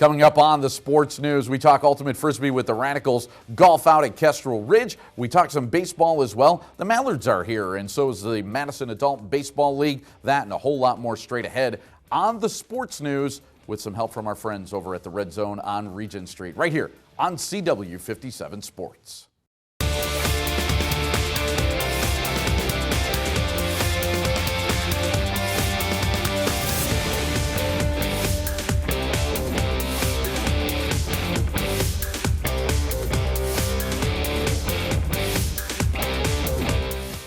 Coming up on the sports news, we talk Ultimate Frisbee with the Radicals, golf out at Kestrel Ridge. We talk some baseball as well. The Mallards are here, and so is the Madison Adult Baseball League. That and a whole lot more straight ahead on the sports news with some help from our friends over at the Red Zone on Regent Street, right here on CW 57 Sports.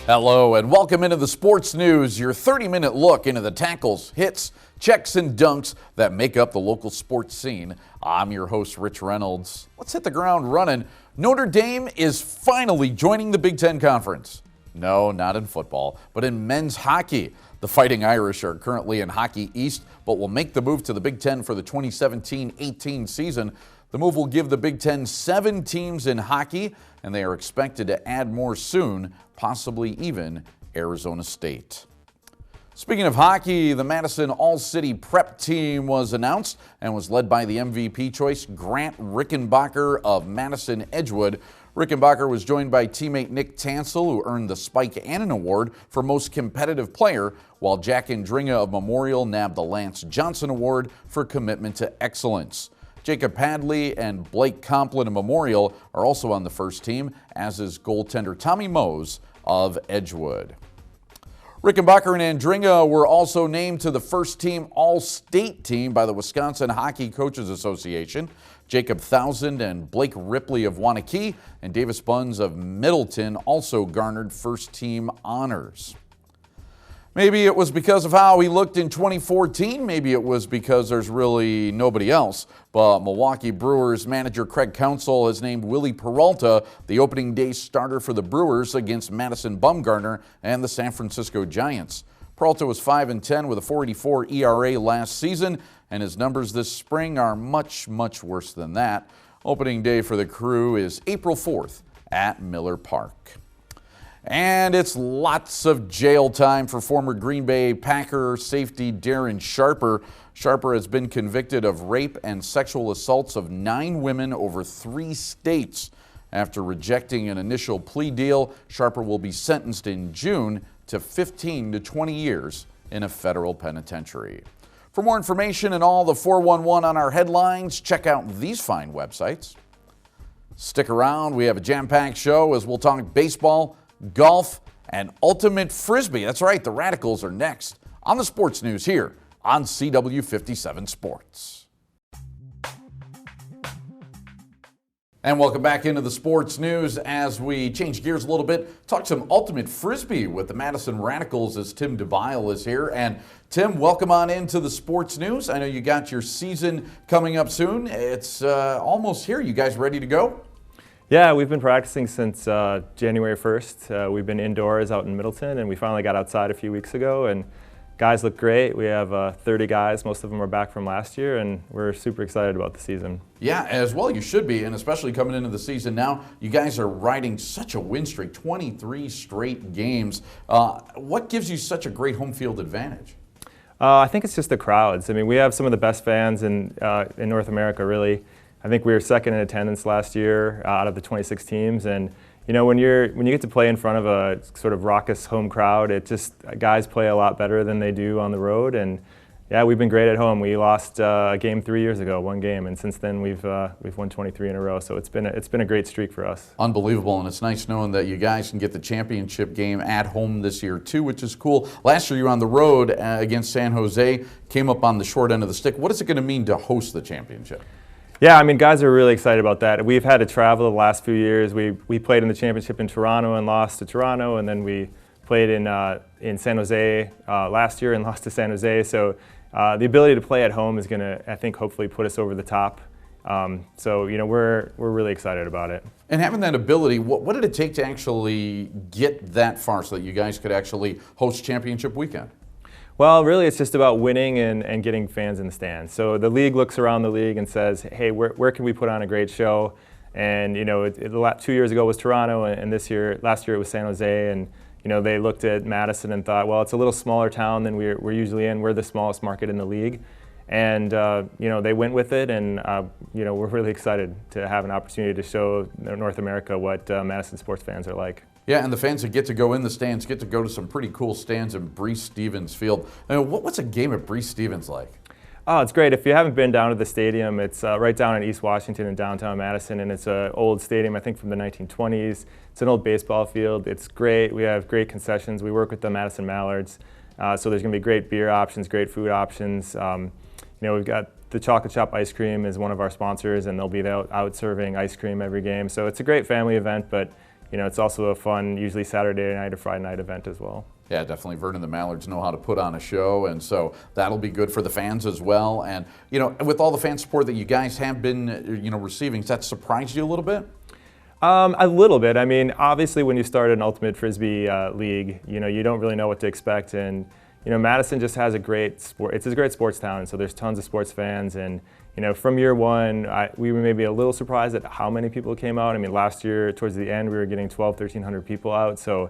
Hello and welcome into the sports news, your 30-minute look into the tackles, hits, checks, and dunks that make up the local sports scene. I'm your host, Rich Reynolds. Let's hit the ground running. Notre Dame is finally joining the Big Ten Conference. No, not in football, but in men's hockey. The Fighting Irish are currently in Hockey East, but will make the move to the Big Ten for the 2017-18 season. The move will give the Big Ten 7 teams in hockey, and they are expected to add more soon, possibly even Arizona State. Speaking of hockey, the Madison All-City Prep team was announced and was led by the MVP choice, Grant Rickenbacker of Madison Edgewood. Rickenbacker was joined by teammate Nick Tansel, who earned the Spike Annan Award for Most Competitive Player, while Jack Indringa of Memorial nabbed the Lance Johnson Award for Commitment to Excellence. Jacob Padley and Blake Complin of Memorial are also on the first team, as is goaltender Tommy Mose of Edgewood. Rickenbacker and Andringa were also named to the first team All-State team by the Wisconsin Hockey Coaches Association. Jacob Thousand and Blake Ripley of Waunakee and Davis Buns of Middleton also garnered first team honors. Maybe it was because of how he looked in 2014. Maybe it was because there's really nobody else. But Milwaukee Brewers manager Craig Counsell has named Willie Peralta the opening day starter for the Brewers against Madison Bumgarner and the San Francisco Giants. Peralta was 5-10 with a .484 ERA last season, and his numbers this spring are much, much worse than that. Opening day for the Crew is April 4th at Miller Park. And it's lots of jail time for former Green Bay Packer safety Darren Sharper. Sharper has been convicted of rape and sexual assaults of 9 women over 3 states. After rejecting an initial plea deal, Sharper will be sentenced in June to 15 to 20 years in a federal penitentiary. For more information and all the 411 on our headlines, check out these fine websites. Stick around. We have a jam-packed show as we'll talk baseball, golf, and Ultimate Frisbee. That's right, the Radicals are next on the sports news here on CW 57 Sports. And welcome back into the sports news as we change gears a little bit, talk some Ultimate Frisbee with the Madison Radicals as Tim DeBile is here. And Tim, welcome on into the sports news. I know you got your season coming up soon. It's almost here. You guys ready to go? Yeah, we've been practicing since January 1st. We've been indoors out in Middleton, and we finally got outside a few weeks ago, and guys look great. We have 30 guys. Most of them are back from last year, and we're super excited about the season. Yeah, as well you should be, and especially coming into the season now. You guys are riding such a win streak, 23 straight games. What gives you such a great home field advantage? I think it's just the crowds. I mean, we have some of the best fans in North America, really. I think we were second in attendance last year out of the 26 teams, and you know when you get to play in front of a sort of raucous home crowd, it just guys play a lot better than they do on the road. And yeah, we've been great at home. We lost a game 3 years ago, 1 game, and since then we've won 23 in a row. So it's been a great streak for us. Unbelievable, and it's nice knowing that you guys can get the championship game at home this year too, which is cool. Last year you were on the road against San Jose, came up on the short end of the stick. What is it going to mean to host the championship? Yeah, I mean, guys are really excited about that. We've had to travel the last few years. We played in the championship in Toronto and lost to Toronto, and then we played in San Jose last year and lost to San Jose. So the ability to play at home is going to, I think, hopefully put us over the top. So you know, we're really excited about it. And having that ability, what did it take to actually get that far so that you guys could actually host championship weekend? Well, really, it's just about winning and getting fans in the stands. So the league looks around the league and says, hey, where can we put on a great show? And you know, 2 years ago was Toronto, and last year it was San Jose. And you know, they looked at Madison and thought, well, it's a little smaller town than we're usually in. We're the smallest market in the league. And they went with it, and we're really excited to have an opportunity to show North America what Madison sports fans are like. Yeah, and the fans that get to go in the stands get to go to some pretty cool stands in Breese Stevens Field. I mean, what's a game at Breese Stevens like? Oh, it's great. If you haven't been down to the stadium, it's right down in East Washington in downtown Madison, and it's an old stadium, I think, from the 1920s. It's an old baseball field. It's great. We have great concessions. We work with the Madison Mallards, so there's going to be great beer options, great food options. We've got the Chocolate Shop Ice Cream is one of our sponsors, and they'll be out serving ice cream every game. So it's a great family event, but it's also a fun, usually Saturday night or Friday night event as well. Yeah, definitely. Vernon, the Mallards know how to put on a show, and so that'll be good for the fans as well. And, with all the fan support that you guys have been, receiving, has that surprised you a little bit? A little bit. I mean, obviously when you start an Ultimate Frisbee league, you don't really know what to expect. And, Madison just has a great sport. It's a great sports town, so there's tons of sports fans. And, from year one, we were maybe a little surprised at how many people came out. I mean, last year, towards the end, we were getting 1,300 people out. So,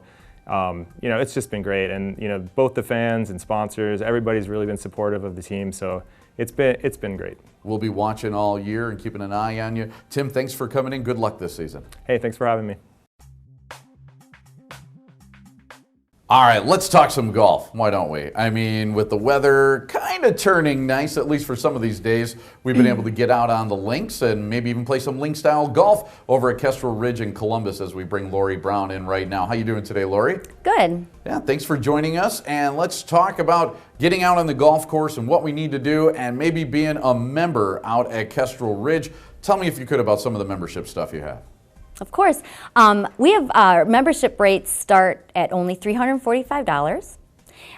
it's just been great, and both the fans and sponsors, everybody's really been supportive of the team, so it's been great. We'll be watching all year and keeping an eye on you. Tim, thanks for coming in. Good luck this season. Hey, thanks for having me. All right, let's talk some golf. Why don't we? I mean, with the weather kind of turning nice, at least for some of these days, we've been able to get out on the links and maybe even play some link-style golf over at Kestrel Ridge in Columbus as we bring Lori Brown in right now. How you doing today, Lori? Good. Yeah, thanks for joining us. And let's talk about getting out on the golf course and what we need to do and maybe being a member out at Kestrel Ridge. Tell me, if you could, about some of the membership stuff you have. Of course. We have our membership rates start at only $345.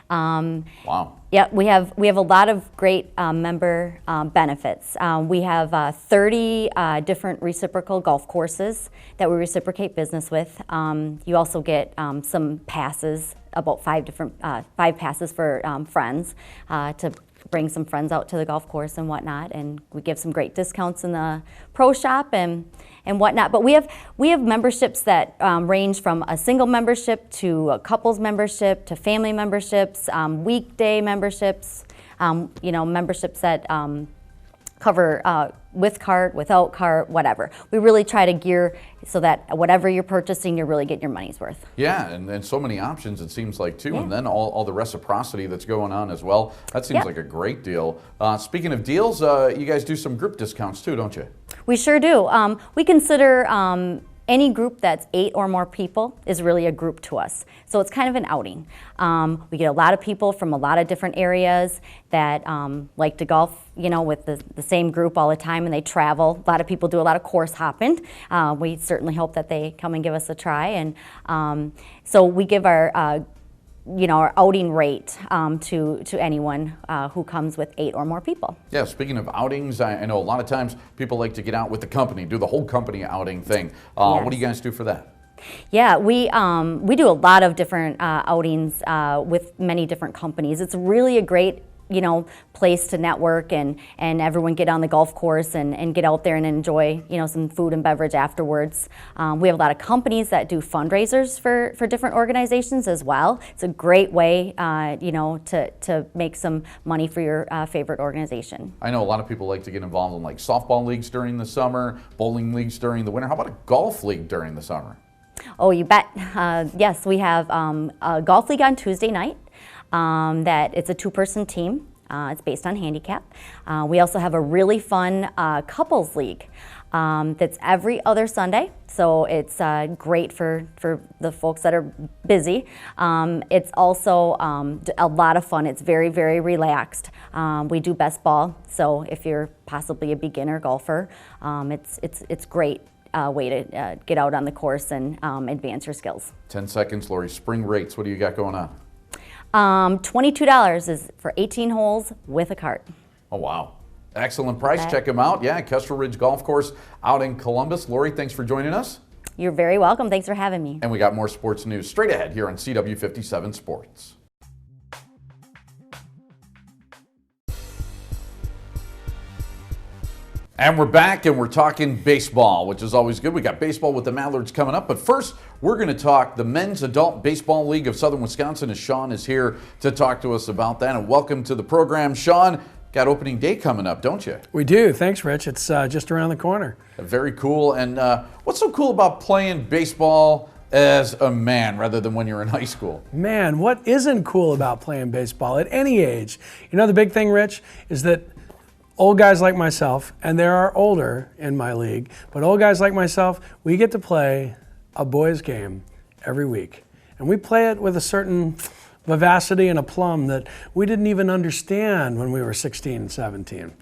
Wow. Yeah, we have a lot of great member benefits. We have 30 different reciprocal golf courses that we reciprocate business with. You also get some passes, about 5 passes for friends to bring some friends out to the golf course and whatnot. And we give some great discounts in the pro shop and whatnot. But we have memberships that range from a single membership to a couples membership to family memberships, weekday memberships, memberships that cover with cart, without cart, whatever. We really try to gear so that whatever you're purchasing, you're really getting your money's worth. Yeah, and so many options, it seems like, too. Yeah. And then all the reciprocity that's going on as well. That seems like a great deal. Speaking of deals, you guys do some group discounts, too, don't you? We sure do. We consider any group that's 8 or more people is really a group to us. So it's kind of an outing. We get a lot of people from a lot of different areas that like to golf, with the same group all the time, and they travel. A lot of people do a lot of course hopping. We certainly hope that they come and give us a try. And so we give our outing rate to anyone who comes with 8 or more people. Yeah, speaking of outings, I know a lot of times people like to get out with the company, do the whole company outing thing. Yes. What do you guys do for that? Yeah, we do a lot of different outings with many different companies. It's really a great place to network and everyone get on the golf course and get out there and enjoy, some food and beverage afterwards. We have a lot of companies that do fundraisers for different organizations as well. It's a great way, to make some money for your favorite organization. I know a lot of people like to get involved in like softball leagues during the summer, bowling leagues during the winter. How about a golf league during the summer? Oh, you bet. Yes, we have a golf league on Tuesday night. That it's a 2-person team. It's based on handicap. We also have a really fun couples league that's every other Sunday. So it's great for the folks that are busy. It's also a lot of fun. It's very, very relaxed. We do best ball. So if you're possibly a beginner golfer, it's great. Way to get out on the course and advance your skills. 10 seconds, Lori. Spring rates, what do you got going on? $22 is for 18 holes with a cart. Oh, wow. Excellent price. Check them out. Yeah, Kestrel Ridge Golf Course out in Columbus. Lori, thanks for joining us. You're very welcome. Thanks for having me. And we got more sports news straight ahead here on CW57 Sports. And we're back and we're talking baseball, which is always good. We got baseball with the Mallards coming up. But first, we're going to talk the Men's Adult Baseball League of Southern Wisconsin, as Sean is here to talk to us about that. And welcome to the program, Sean. got opening day coming up, don't you? We do. Thanks, Rich. It's just around the corner. Very cool. And what's so cool about playing baseball as a man rather than when you're in high school? Man, what isn't cool about playing baseball at any age? You know, the big thing, Rich, is that old guys like myself, and there are older in my league, but old guys like myself, we get to play a boys' game every week. And we play it with a certain vivacity and aplomb that we didn't even understand when we were 16 and 17.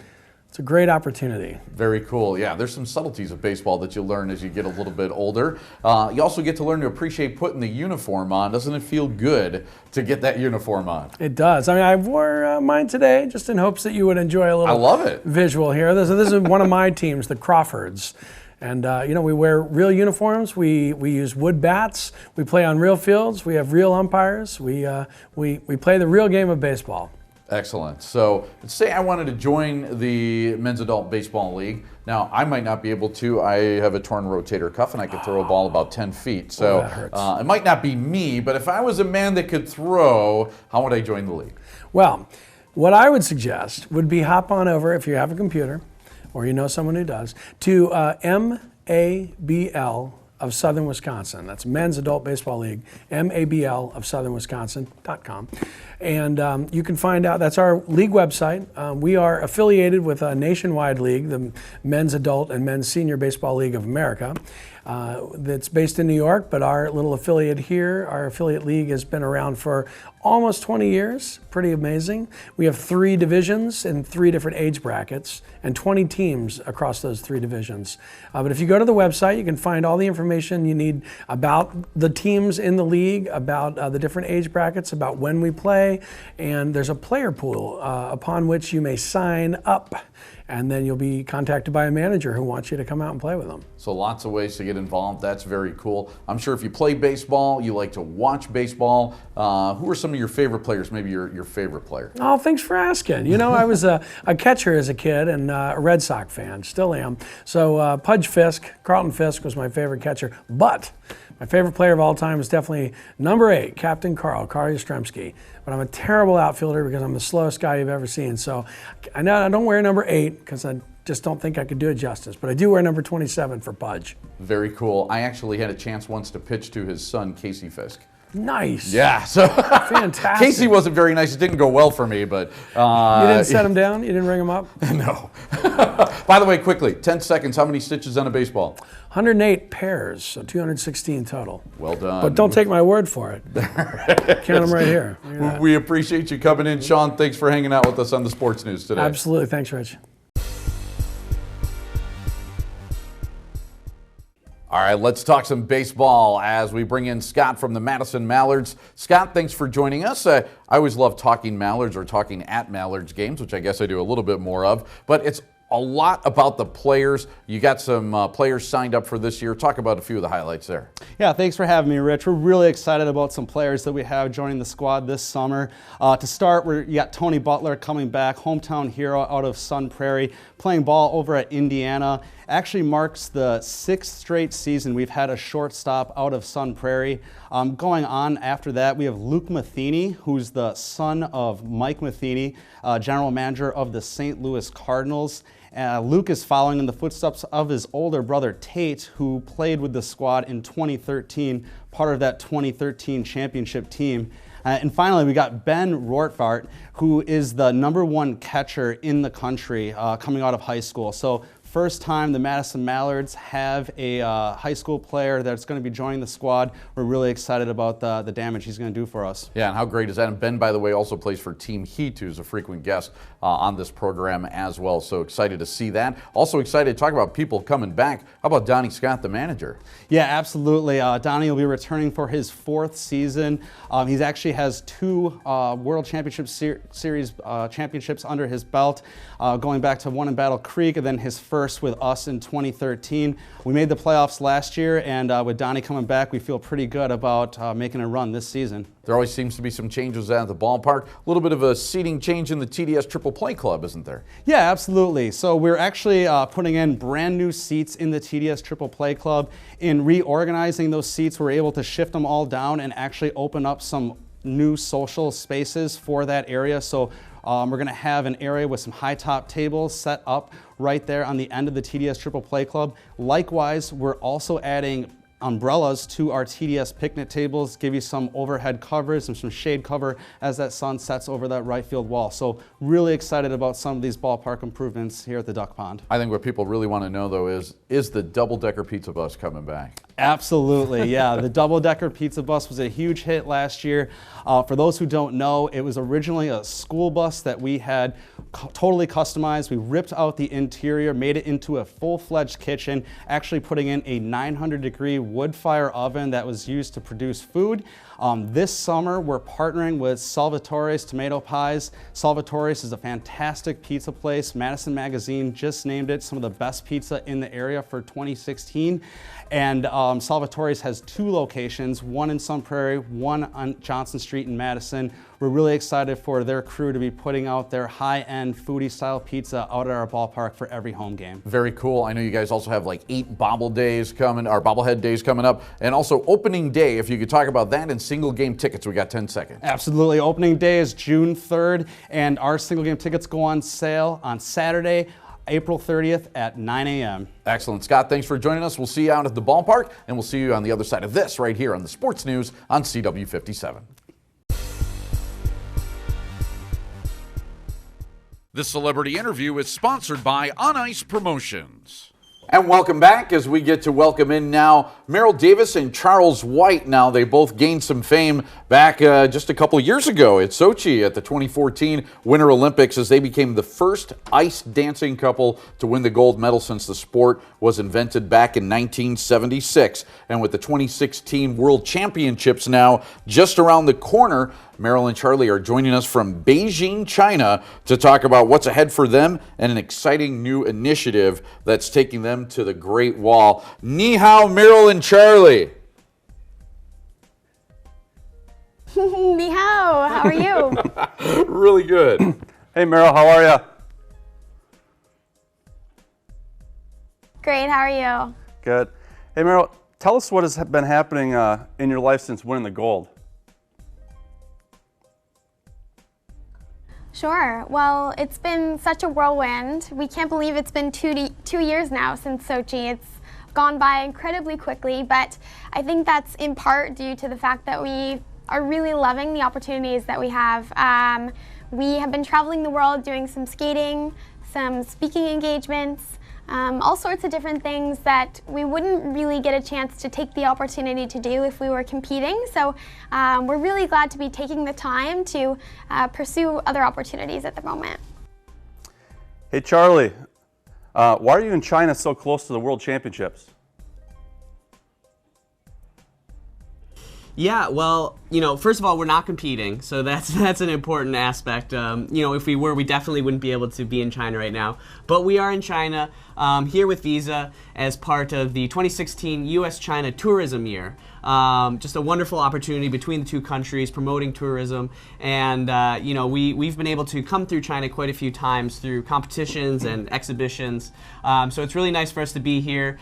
It's a great opportunity. Very cool. Yeah, there's some subtleties of baseball that you learn as you get a little bit older. You also get to learn to appreciate putting the uniform on. Doesn't it feel good to get that uniform on? It does. I mean, I wore mine today just in hopes that you would enjoy a little I love it. visual here. This is one of my teams, the Crawfords. And, you know, we wear real uniforms. We use wood bats. We play on real fields. We have real umpires. We play the real game of baseball. Excellent. So say I wanted to join the Men's Adult Baseball League. Now, I might not be able to. I have a torn rotator cuff, and I could throw a ball about 10 feet. So that hurts. it might not be me, but if I was a man that could throw, how would I join the league? Well, what I would suggest would be hop on over, if you have a computer, or you know someone who does, to MABL of Southern Wisconsin. That's Men's Adult Baseball League, MABL of Southern Wisconsin.com. And you can find out, that's our league website. We are affiliated with a nationwide league, the Men's Adult and Men's Senior Baseball League of America. That's based in New York, but our little affiliate here, our affiliate league, has been around for almost 20 years. Pretty amazing. We have 3 divisions in 3 different age brackets and 20 teams across those 3 divisions. But if you go to the website, you can find all the information you need about the teams in the league, about the different age brackets, about when we play, and there's a player pool upon which you may sign up. And then you'll be contacted by a manager who wants you to come out and play with them. So lots of ways to get involved. That's very cool. I'm sure if you play baseball, you like to watch baseball. Who are some of your favorite players, maybe your favorite player? Oh, thanks for asking. You know, I was a catcher as a kid and a Red Sox fan, still am. So Pudge Fisk, Carlton Fisk was my favorite catcher. But my favorite player of all time is definitely number 8, Captain Carl Yastrzemski. But I'm a terrible outfielder because I'm the slowest guy you've ever seen. So I know I don't wear number 8 because I just don't think I could do it justice. But I do wear number 27 for Pudge. Very cool. I actually had a chance once to pitch to his son, Casey Fisk. Nice. Yeah, so Fantastic. Casey wasn't very nice. It didn't go well for me, but You didn't set him down? You didn't ring him up? no. By the way, quickly, 10 seconds. How many stitches on a baseball? 108 pairs, so 216 total. Well done. But don't take my word for it. Count them right here. Look at that. We appreciate you coming in, Sean. Thanks for hanging out with us on the Sports News today. Absolutely. Thanks, Rich. All right, let's talk some baseball as we bring in Scott from the Madison Mallards. Scott, thanks for joining us. I always love talking Mallards or talking at Mallards games, which I guess I do a little bit more of, but it's a lot about the players. You got some players signed up for this year. Talk about a few of the highlights there. Yeah, thanks for having me, Rich. We're really excited about some players that we have joining the squad this summer. To start, you got Tony Butler coming back, hometown hero out of Sun Prairie, playing ball over at Indiana. Actually marks the 6th straight season we've had a shortstop out of Sun Prairie. Going on after that, we have Luke Matheny, who's the son of Mike Matheny, general manager of the St. Louis Cardinals. Luke is following in the footsteps of his older brother Tate, who played with the squad in 2013, part of that 2013 championship team. And finally, we got Ben Rortvart, who is the #1 catcher in the country coming out of high school. So first time the Madison Mallards have a high school player that's going to be joining the squad. We're really excited about the damage he's going to do for us. Yeah, and how great is that? And Ben, by the way, also plays for Team Heat, who's a frequent guest on this program as well. So excited to see that. Also excited to talk about people coming back. How about Donnie Scott, the manager? Yeah, absolutely. Donnie will be returning for his 4th season. He actually has 2 World Championship Series championships under his belt, going back to one in Battle Creek and then his first with us in 2013. We made the playoffs last year, and with Donnie coming back, we feel pretty good about making a run this season. There always seems to be some changes at the ballpark. A little bit of a seating change in the TDS Triple Play Club, isn't there? Yeah, absolutely. So we're actually putting in brand new seats in the TDS Triple Play Club. In reorganizing those seats, we're able to shift them all down and actually open up some new social spaces for that area. So We're going to have an area with some high top tables set up right there on the end of the TDS Triple Play Club. Likewise, we're also adding umbrellas to our TDS picnic tables, give you some overhead coverage and some shade cover as that sun sets over that right field wall. So really excited about some of these ballpark improvements here at the Duck Pond. I think what people really want to know, though, is the double-decker pizza bus coming back? Absolutely, yeah. The double-decker pizza bus was a huge hit last year. For those who don't know, it was originally a school bus that we had totally customized. We ripped out the interior, made it into a full-fledged kitchen, actually putting in a 900-degree wood fire oven that was used to produce food. This summer, we're partnering with Salvatore's Tomato Pies. Salvatore's is a fantastic pizza place. Madison Magazine just named it some of the best pizza in the area for 2016. And Salvatore's has 2 locations, one in Sun Prairie, one on Johnson Street in Madison. We're really excited for their crew to be putting out their high-end foodie-style pizza out at our ballpark for every home game. Very cool. I know you guys also have like 8 bobblehead days coming up, and also opening day. If you could talk about that and single game tickets, we got 10 seconds. Absolutely. Opening day is June 3rd, and our single game tickets go on sale on Saturday, April 30th at 9 a.m. Excellent. Scott, thanks for joining us. We'll see you out at the ballpark, and we'll see you on the other side of this right here on the Sports News on CW57. This celebrity interview is sponsored by On Ice Promotions. And welcome back as we get to welcome in now Merrill Davis and Charles White. Now, they both gained some fame back just a couple of years ago at Sochi at the 2014 Winter Olympics as they became the first ice dancing couple to win the gold medal since the sport was invented back in 1976. And with the 2016 World Championships now just around the corner, Merrill and Charlie are joining us from Beijing, China, to talk about what's ahead for them and an exciting new initiative that's taking them to the Great Wall. Ni hao, Merrill and Charlie. Ni hao, how are you? Really good. Hey, Merrill, how are you? Great, how are you? Good. Hey, Merrill, tell us what has been happening in your life since winning the gold. Sure. Well, it's been such a whirlwind. We can't believe it's been 2 years now since Sochi. It's gone by incredibly quickly, but I think that's in part due to the fact that we are really loving the opportunities that we have. We have been traveling the world doing some skating, some speaking engagements, all sorts of different things that we wouldn't really get a chance to take the opportunity to do if we were competing. So we're really glad to be taking the time to pursue other opportunities at the moment. Hey, Charlie, why are you in China so close to the World Championships? Yeah, well, first of all, we're not competing, so that's an important aspect. If we were, we definitely wouldn't be able to be in China right now. But we are in China here with Visa as part of the 2016 U.S.-China Tourism Year. Just a wonderful opportunity between the two countries, promoting tourism, and we've been able to come through China quite a few times through competitions and exhibitions. So it's really nice for us to be here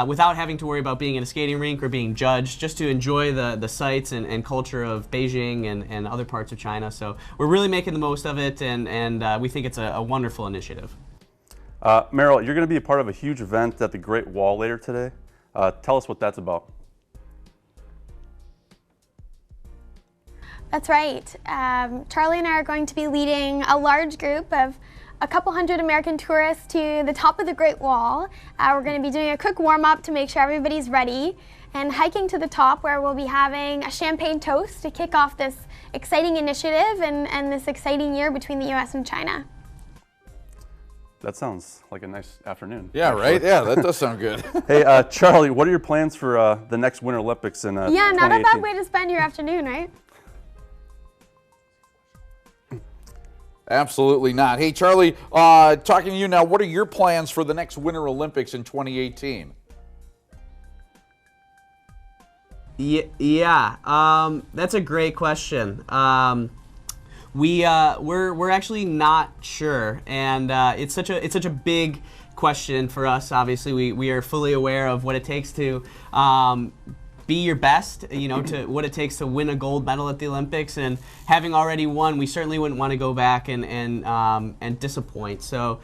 without having to worry about being in a skating rink or being judged, just to enjoy the sights and culture of Beijing and other parts of China. So we're really making the most of it, and we think it's a wonderful initiative. Merrill, you're going to be a part of a huge event at the Great Wall later today. Tell us what that's about. That's right. Charlie and I are going to be leading a large group of a couple hundred American tourists to the top of the Great Wall. We're going to be doing a quick warm-up to make sure everybody's ready and hiking to the top where we'll be having a champagne toast to kick off this exciting initiative and this exciting year between the U.S. and China. That sounds like a nice afternoon. Yeah, actually. right? Yeah, that does sound good. Hey, Charlie, what are your plans for the next Winter Olympics in Yeah, 2018? not a bad way to spend your afternoon, right? Absolutely not. Hey, Charlie, talking to you now, what are your plans for the next Winter Olympics in 2018? Yeah, that's a great question. We're actually not sure, and it's such a big question for us. Obviously, we are fully aware of what it takes to be your best, you know, to what it takes to win a gold medal at the Olympics. And having already won, we certainly wouldn't want to go back and disappoint. So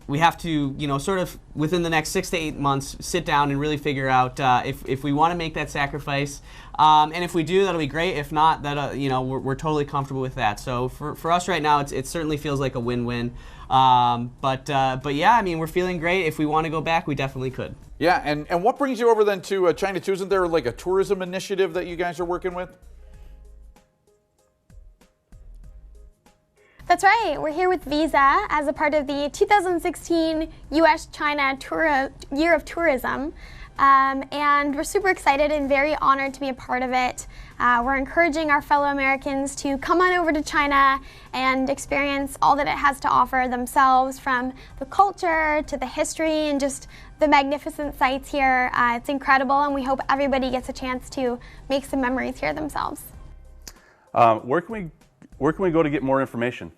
we have to, you know, sort of within the next 6 to 8 months, sit down and really figure out if we want to make that sacrifice. And if we do, that'll be great. If not, that you know, we're totally comfortable with that. So for us right now, it certainly feels like a win-win. But yeah, I mean, we're feeling great. If we want to go back, we definitely could. Yeah, and what brings you over then to China too? Isn't there like a tourism initiative that you guys are working with? That's right. We're here with Visa as a part of the 2016 U.S.-China Year of Tourism. And we're super excited and very honored to be a part of it. We're encouraging our fellow Americans to come on over to China and experience all that it has to offer themselves, from the culture to the history and just the magnificent sights here. It's incredible, and we hope everybody gets a chance to make some memories here themselves. Where can we go to get more information?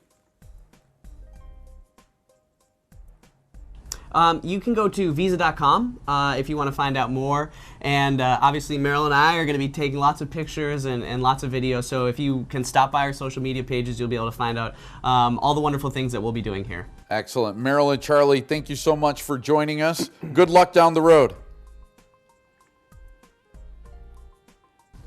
You can go to visa.com if you want to find out more. And obviously, Meryl and I are going to be taking lots of pictures and lots of videos. So if you can stop by our social media pages, you'll be able to find out all the wonderful things that we'll be doing here. Excellent. Meryl and Charlie, thank you so much for joining us. Good luck down the road.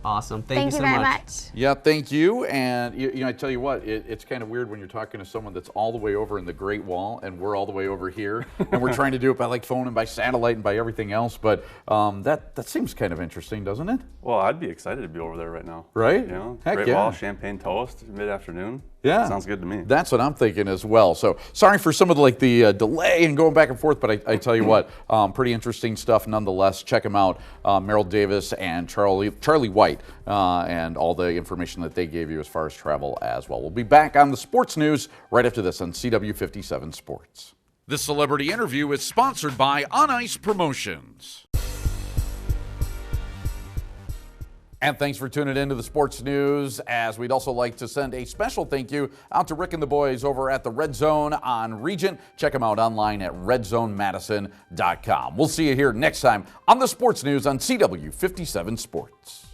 Awesome. Thank you so very much. much. Yeah, thank you. And you know, I tell you what, it's kind of weird when you're talking to someone that's all the way over in the Great Wall, and we're all the way over here, and we're trying to do it by like phone and by satellite and by everything else. But that seems kind of interesting, doesn't it? Well, I'd be excited to be over there right now. Right? You know, Heck Great yeah. Wall, champagne toast, mid-afternoon. Yeah. Sounds good to me. That's what I'm thinking as well. So sorry for some of the delay and going back and forth, but I tell you what, pretty interesting stuff nonetheless. Check them out, Meryl Davis and Charlie White, and all the information that they gave you as far as travel as well. We'll be back on the sports news right after this on CW57 Sports. This celebrity interview is sponsored by On Ice Promotions. And thanks for tuning in to the sports news, as we'd also like to send a special thank you out to Rick and the boys over at the Red Zone on Regent. Check them out online at redzonemadison.com. We'll see you here next time on the sports news on CW57 Sports.